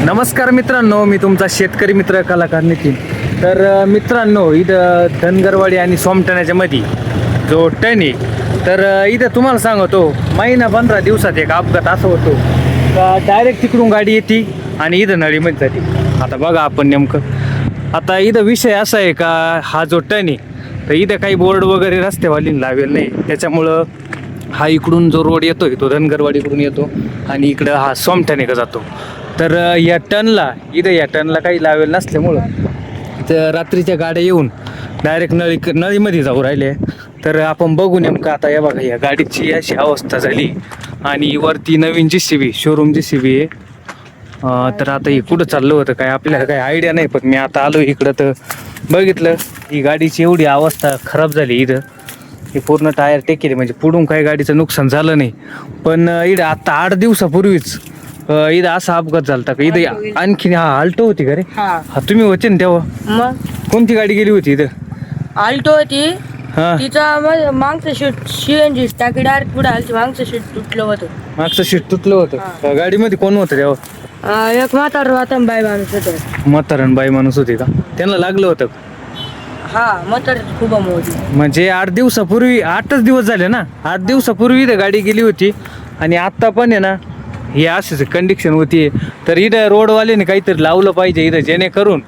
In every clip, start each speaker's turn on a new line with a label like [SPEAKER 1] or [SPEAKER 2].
[SPEAKER 1] नमस्कार मित्रांनो, मी तुमचा शेतकरी मित्र कलाकार नितीन. तर मित्रांनो, इथं धनगरवाडी आणि सोमटण्याच्या मध्ये जो टन आहे, तर इथं तुम्हाला सांगतो महिना 15 दिवसात एक अपघात असं होतो का डायरेक्ट तिकडून गाडी येते आणि इथं नळीमध्ये जाते. आता बघा आपण नेमकं आता इथं विषय असा आहे का हा जो टन आहे तर इथं काही बोर्ड वगैरे रस्त्यावाली लावेल नाही, त्याच्यामुळं हा इकडून जो रोड येतोय तो धनगरवाडीकडून येतो आणि इकडं हा सोमटणे का जातो. तर या टनला काही लावेल नसल्यामुळं तर रात्रीच्या गाड्या येऊन डायरेक्ट नळीमध्ये जाऊ राहिले. तर आपण बघू नेमकं आता या बघा या गाडीची अशी अवस्था झाली आणि वरती नवीन JCB शोरूम JCB आहे. तर आता हे कुठं चाललं होतं काय आपल्याला काही आयडिया नाही, पण मी आता आलो इकडं तर बघितलं ही गाडीची एवढी अवस्था खराब झाली. इथं हे पूर्ण टायर टेकेले, म्हणजे पुढून काही गाडीचं नुकसान झालं नाही, पण इथं आता 8 दिवसापूर्वीच इथं असा अपघात झाला का इथं आणखीन हा आल्टो होती का रे? हा तुम्ही होते ना तेव्हा?
[SPEAKER 2] मग
[SPEAKER 1] कोणती गाडी गेली होती इथं?
[SPEAKER 2] आल्टो होती.
[SPEAKER 1] हा,
[SPEAKER 2] तिचा मागचं शीट CNG टाकी डायरेक्ट पुढे आलती. मागचं शीट तुटलं होतं.
[SPEAKER 1] मागचं सीट तुटलं होतं. गाडीमध्ये कोण होतं तेव्हा?
[SPEAKER 2] एक म्हातारा होता आणि बाई माणूस होतं.
[SPEAKER 1] म्हातारण बाई माणूस होती का? त्यांना लागलं होतं?
[SPEAKER 2] हा, म्हातारा खूप मोठी.
[SPEAKER 1] म्हणजे 8 दिवसापूर्वी, 8च दिवस झाले ना, 8 दिवसापूर्वी इथं गाडी गेली होती आणि आत्ता पण आहे ना हे असेच कंडिशन होती. तर इथं रोडवाल्याने काहीतरी लावलं पाहिजे इथं, जेणेकरून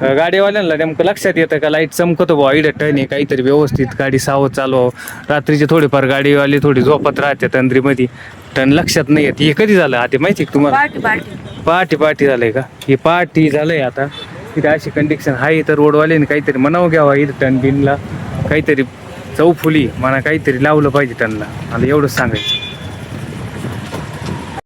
[SPEAKER 1] गाडीवाल्यांना नेमकं लक्षात येतं का लाईट चमकतो बुवा इथं टन आहे, काहीतरी व्यवस्थित गाडी सावध चालवावं. रात्रीचे थोडेफार गाडीवाले थोडी झोपत राहते तंद्रीमध्ये, टन लक्षात नाही येत. हे कधी झालं आता माहिती आहे का तुम्हाला? पार्टी झालंय का? हे पार्टी झालंय आता तिथे अशी कंडिशन आहे. तर रोडवाल्याने काहीतरी म्हणावं घ्यावा इथं टन बिनला, काहीतरी चौफुली म्हणा काहीतरी लावलं पाहिजे त्यांना. आता एवढंच सांगायचं.